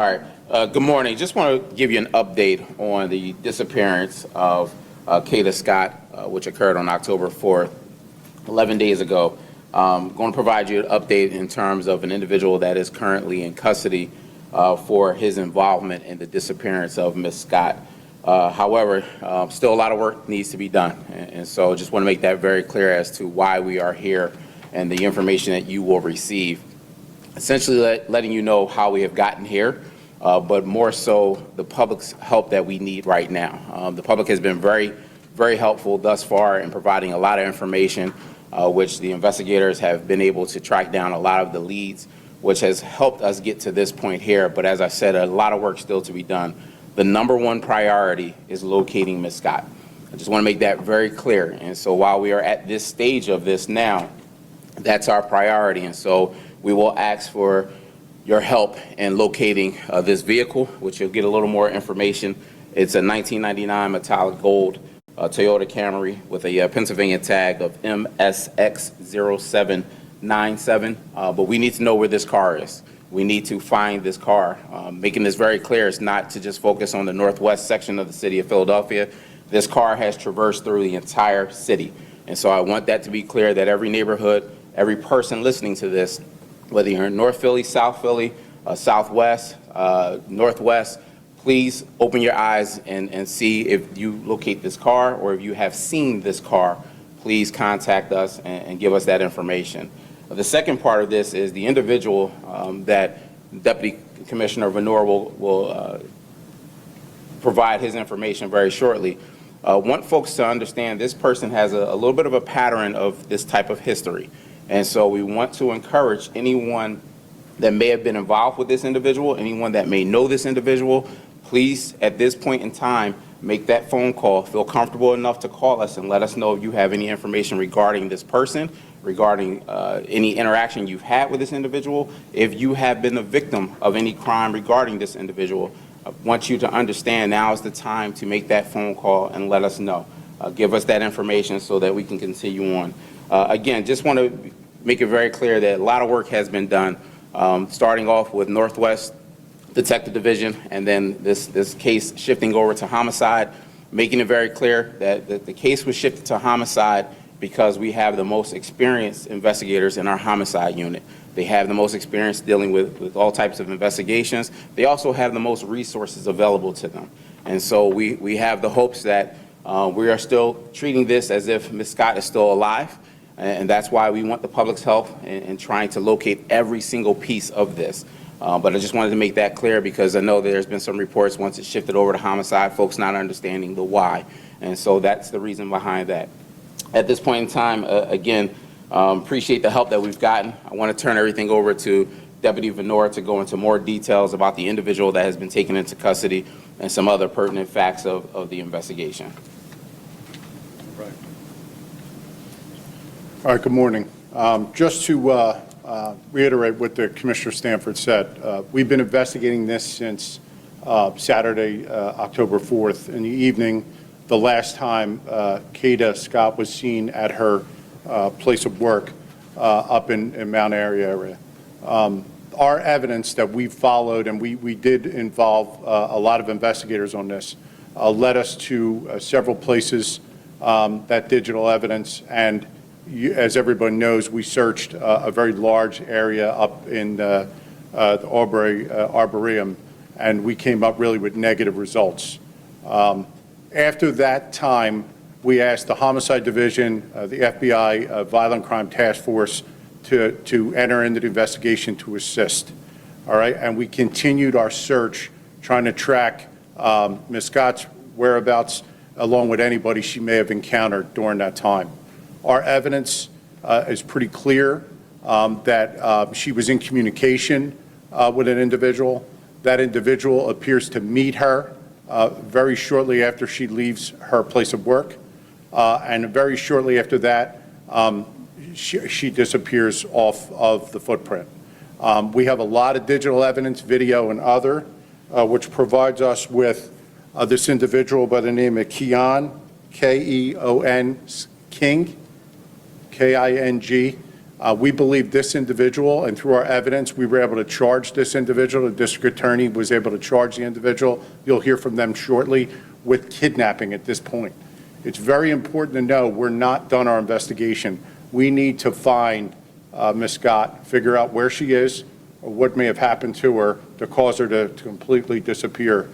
All right. Good morning. Just want to give you an update on the disappearance of Kada Scott, which occurred on October 4th, 11 days ago. Going to provide you an update in terms of an individual that is currently in custody for his involvement in the disappearance of Ms. Scott. However, still a lot of work needs to be done. And so just want to make that very clear as to why we are here and the information that you will receive. Essentially letting you know how we have gotten here, but more so the public's help that we need right now. The public has been very, very helpful thus far in providing a lot of information, which the investigators have been able to track down a lot of the leads, which has helped us get to this point here. But as I said, a lot of work still to be done. The number one priority is locating Ms. Scott. I just want to make that very clear. And so while we are at this stage of this now, that's our priority. And so we will ask for your help in locating this vehicle, which you'll get a little more information. It's a 1999 metallic gold Toyota Camry with a Pennsylvania tag of MSX0797. But we need to know where this car is. We need to find this car. Making this very clear, it's not to just focus on the northwest section of the city of Philadelphia. This car has traversed through the entire city. And so I want that to be clear, that every neighborhood, every person listening to this, whether you're in North Philly, South Philly, Southwest, Northwest, please open your eyes and see if you locate this car, or if you have seen this car, please contact us and give us that information. The second part of this is the individual that Deputy Commissioner Venor will provide his information very shortly. Want folks to understand this person has a little bit of a pattern of this type of history. And so we want to encourage anyone that may have been involved with this individual, anyone that may know this individual, please, at this point in time, make that phone call. Feel comfortable enough to call us and let us know if you have any information regarding this person, regarding any interaction you've had with this individual. If you have been a victim of any crime regarding this individual, I want you to understand now is the time to make that phone call and let us know. Give us that information so that we can continue on. Again, just want to make it very clear that a lot of work has been done, starting off with Northwest Detective Division, and then this case shifting over to homicide, making it very clear that the case was shifted to homicide because we have the most experienced investigators in our homicide unit. They have the most experience dealing with all types of investigations. They also have the most resources available to them. And so we have the hopes that we are still treating this as if Ms. Scott is still alive. And that's why we want the public's help in trying to locate every single piece of this. But I just wanted to make that clear because I know there's been some reports once it shifted over to homicide, folks not understanding the why. And so that's the reason behind that. At this point in time, again, appreciate the help that we've gotten. I want to turn everything over to Deputy Venor to go into more details about the individual that has been taken into custody and some other pertinent facts of the investigation. Right. All right, good morning. Just to reiterate what the Commissioner Stanford said, we've been investigating this since Saturday, October 4th in the evening, the last time Kada Scott was seen at her place of work up in Mount Airy area. Our evidence that we followed, and we did involve a lot of investigators on this, led us to several places, that digital evidence, and as everybody knows, we searched a very large area up in the Arboretum, and we came up really with negative results. After that time, we asked the Homicide Division, the FBI Violent Crime Task Force to enter into the investigation to assist. All right, and we continued our search trying to track Ms. Scott's whereabouts along with anybody she may have encountered during that time. Our evidence is pretty clear that she was in communication with an individual. That individual appears to meet her very shortly after she leaves her place of work. And very shortly after that, she disappears off of the footprint. We have a lot of digital evidence, video and other, which provides us with this individual by the name of Keon, K-E-O-N, King, K-I-N-G, We believe this individual, and through our evidence, we were able to charge this individual. The district attorney was able to charge the individual. You'll hear from them shortly with kidnapping at this point. It's very important to know we're not done our investigation. We need to find Ms. Scott, figure out where she is or what may have happened to her to cause her to completely disappear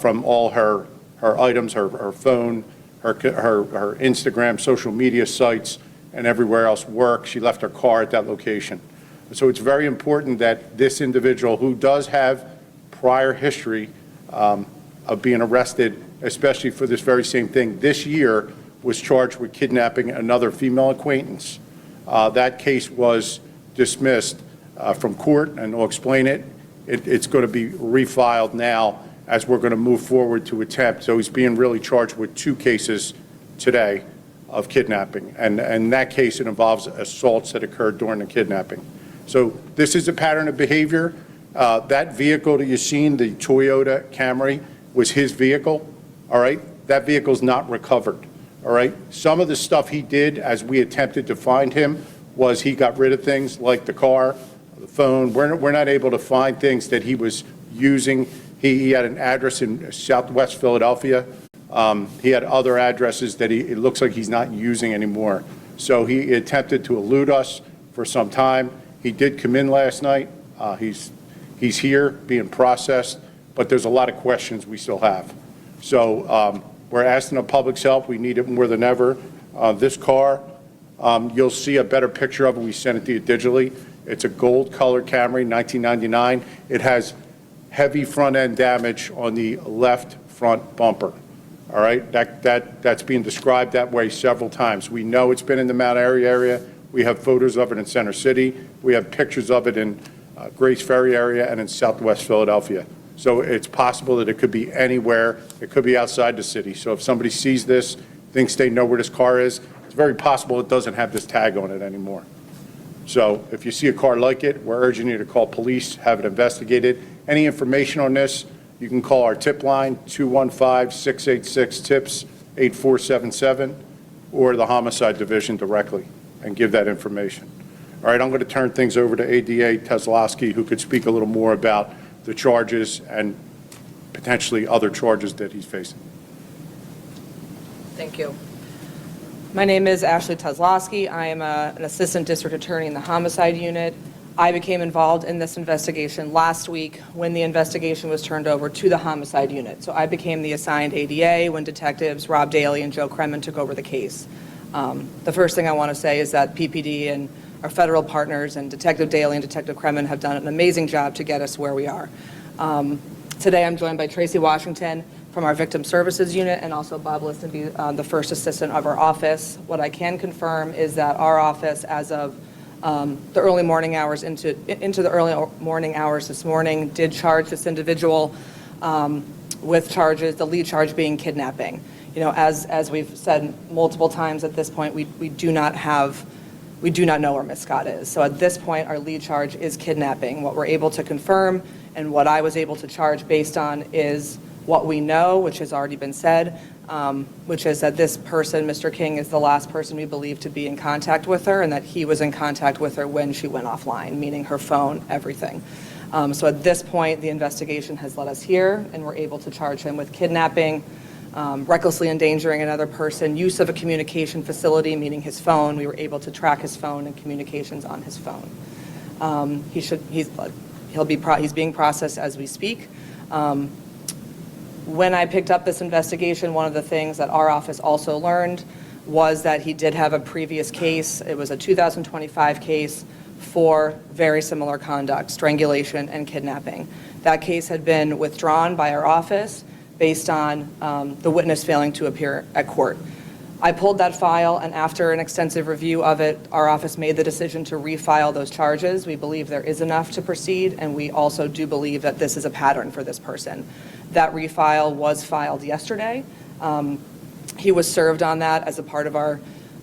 from all her items, her phone, her Instagram, social media sites, and everywhere else, work. She left her car at that location. So it's very important that this individual, who does have prior history of being arrested, especially for this very same thing, this year was charged with kidnapping another female acquaintance. That case was dismissed from court, and I'll explain it. It's going to be refiled now as we're going to move forward to attempt. So he's being really charged with 2 cases today of kidnapping. And in that case, it involves assaults that occurred during the kidnapping. So this is a pattern of behavior. That vehicle that you've seen, the Toyota Camry, was his vehicle, all right? That vehicle's not recovered, all right? Some of the stuff he did as we attempted to find him was he got rid of things like the car, the phone. We're not able to find things that he was using. He had an address in Southwest Philadelphia. He had other addresses that it looks like he's not using anymore. So he attempted to elude us for some time. He did come in last night. He's here being processed, but there's a lot of questions we still have. So we're asking the public's help. We need it more than ever. This car, you'll see a better picture of it. We sent it to you digitally. It's a gold colored Camry, 1999. It has heavy front end damage on the left front bumper. All right, that's being described that way several times. We know it's been in the Mount Airy area. We have photos of it in Center City. We have pictures of it in Grace Ferry area and in Southwest Philadelphia. So it's possible that it could be anywhere. It could be outside the city. So if somebody sees this, thinks they know where this car is, it's very possible it doesn't have this tag on it anymore. So if you see a car like it, we're urging you to call police, have it investigated. Any information on this, you can call our tip line, 215-686-TIPS, 8477, or the Homicide Division directly, and give that information. All right, I'm going to turn things over to ADA Teslowski, who could speak a little more about the charges and potentially other charges that he's facing. Thank you. My name is Ashley Teslowski. I am an assistant district attorney in the homicide unit. I became involved in this investigation last week when the investigation was turned over to the homicide unit. So I became the assigned ADA when detectives Rob Daly and Joe Kremen took over the case. The first thing I want to say is that PPD and our federal partners and Detective Daly and Detective Kremen have done an amazing job to get us where we are. Today I'm joined by Tracy Washington from our Victim Services Unit, and also Bob Listenby, the first assistant of our office. What I can confirm is that our office, as of the early morning hours into the early morning hours this morning, did charge this individual with charges, the lead charge being kidnapping. You know, as we've said multiple times at this point, we do not know where Ms. Scott is. So at this point, our lead charge is kidnapping. What we're able to confirm and what I was able to charge based on is what we know, which has already been said, which is that this person, Mr. King, is the last person we believe to be in contact with her, and that he was in contact with her when she went offline, meaning her phone, everything. So at this point, the investigation has led us here, and we're able to charge him with kidnapping, recklessly endangering another person, use of a communication facility, meaning his phone. We were able to track his phone and communications on his phone. He's being processed as we speak. When I picked up this investigation, one of the things that our office also learned was that he did have a previous case. It was a 2025 case for very similar conduct, strangulation and kidnapping. That case had been withdrawn by our office based on the witness failing to appear at court. I pulled that file, and after an extensive review of it, our office made the decision to refile those charges. We believe there is enough to proceed, and we also do believe that this is a pattern for this person. That refile was filed yesterday. He was served on that as a part of our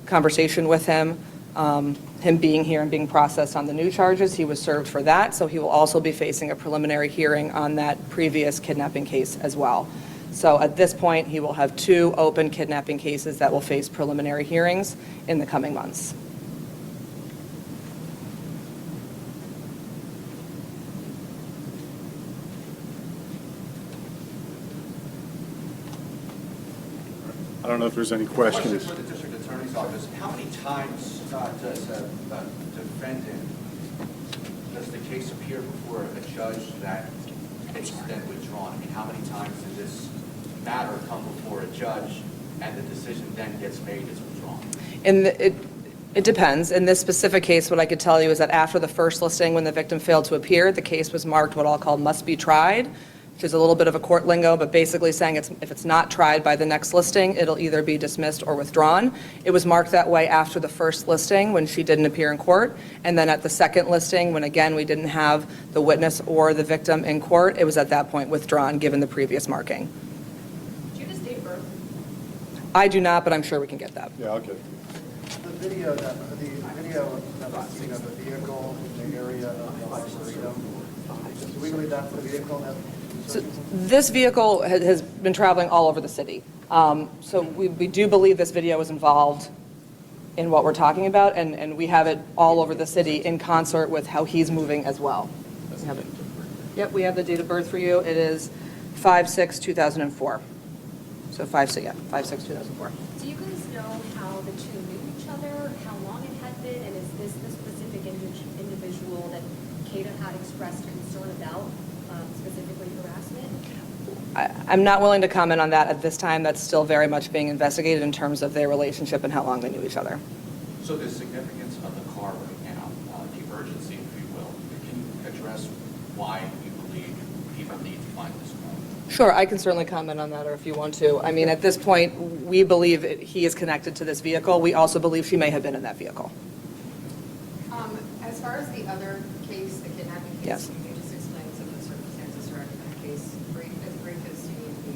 conversation with him. Him being here and being processed on the new charges, he was served for that, so he will also be facing a preliminary hearing on that previous kidnapping case as well. So at this point, he will have 2 open kidnapping cases that will face preliminary hearings in the coming months. I don't know if there's any questions. For the district attorney's office, how many times does a defendant, does the case appear before a judge that it's then withdrawn? I mean, how many times does this matter come before a judge and the decision then gets made, it's withdrawn? It depends. In this specific case, what I could tell you is that after the first listing, when the victim failed to appear, the case was marked what I'll call must be tried, which is a little bit of a court lingo, but basically saying if it's not tried by the next listing, it'll either be dismissed or withdrawn. It was marked that way after the first listing when she didn't appear in court, and then at the second listing, when again we didn't have the witness or the victim in court, it was at that point withdrawn, given the previous marking. Do you have his date of birth? I do not, but I'm sure we can get that. Yeah, okay. The video that was seen of the vehicle in the area of Arboretum, do we believe that's the vehicle that? So this vehicle has been traveling all over the city. So we do believe this video is involved in what we're talking about, and we have it all over the city in concert with how he's moving as well. We have it. Yep, we have the date of birth for you. It is 5/6/2004. So 5/6/2004. Do you guys know how the two knew each other, how long it had been, and is this the specific individual that Kada had expressed concern about, specifically harassment? I'm not willing to comment on that at this time. That's still very much being investigated in terms of their relationship and how long they knew each other. So the significance of the car right now, the urgency, if you will, can you address why you believe people need to find this car? Sure, I can certainly comment on that, or if you want to. I mean, at this point, we believe he is connected to this vehicle. We also believe she may have been in that vehicle. As far as the other case, the kidnapping case, Yes. can you just explain some of the circumstances surrounding that case, as brief as you need to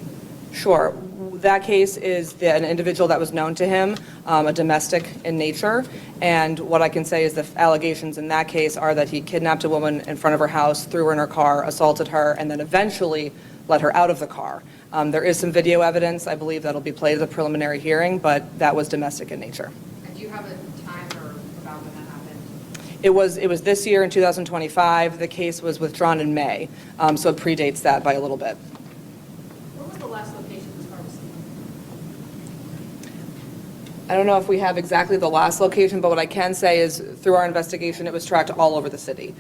be? Sure. That case is an individual that was known to him, a domestic in nature. And what I can say is the allegations in that case are that he kidnapped a woman in front of her house, threw her in her car, assaulted her, and then eventually let her out of the car. There is some video evidence, I believe, that'll be played at the preliminary hearing, but that was domestic in nature. And do you have a time or about when that happened? It was this year in 2025. The case was withdrawn in May, so it predates that by a little bit. Where was the last location this car was seen? I don't know if we have exactly the last location, but what I can say is through our investigation, it was tracked all over the city,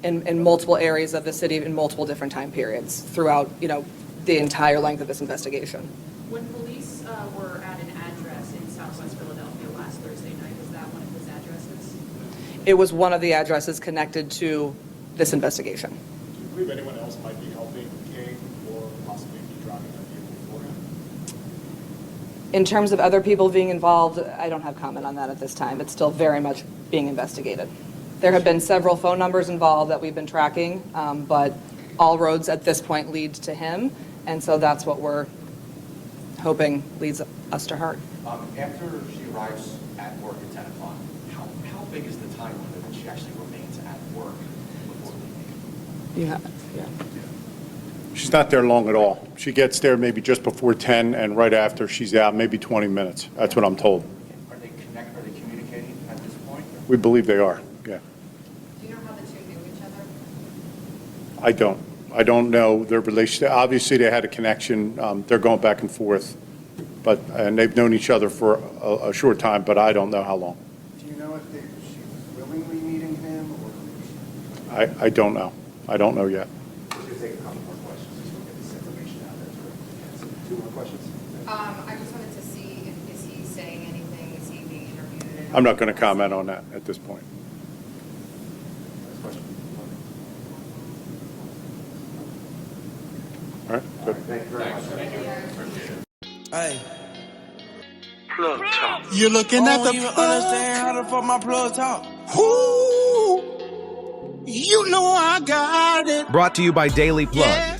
in multiple areas of the city in multiple different time periods throughout, the entire length of this investigation. When police were at an address in Southwest Philadelphia last Thursday night, was that one of his addresses? It was one of the addresses connected to this investigation. Do you believe anyone else might be helping King or possibly be driving that vehicle for him? In terms of other people being involved, I don't have comment on that at this time. It's still very much being investigated. There have been several phone numbers involved that we've been tracking, but all roads at this point lead to him, and so that's what we're hoping leads us to her. After she arrives at work at 10 o'clock, how big is the time limit that she actually remains at work before leaving? Yeah. She's not there long at all. She gets there maybe just before 10, and right after, she's out maybe 20 minutes. That's what I'm told. Are they communicating at this point? We believe they are, yeah. Do you know how the two knew each other? I don't know their relationship. Obviously, they had a connection. They're going back and forth, and they've known each other for a short time, but I don't know how long. Do you know if she was willingly meeting him or? I don't know. I don't know yet. Just going to take a couple more questions, just to get this information out there. 2 more questions? I just wanted to see, is he saying anything, is he being interviewed? I'm not going to comment on that at this point. Next question. All right, good. Thank you very much. Thank you. Hey. Plug talk. You're looking at the You plug. understand how the fuck my plug talk? Whoo! You know I got it. Brought to you by Daily Plug. Yeah.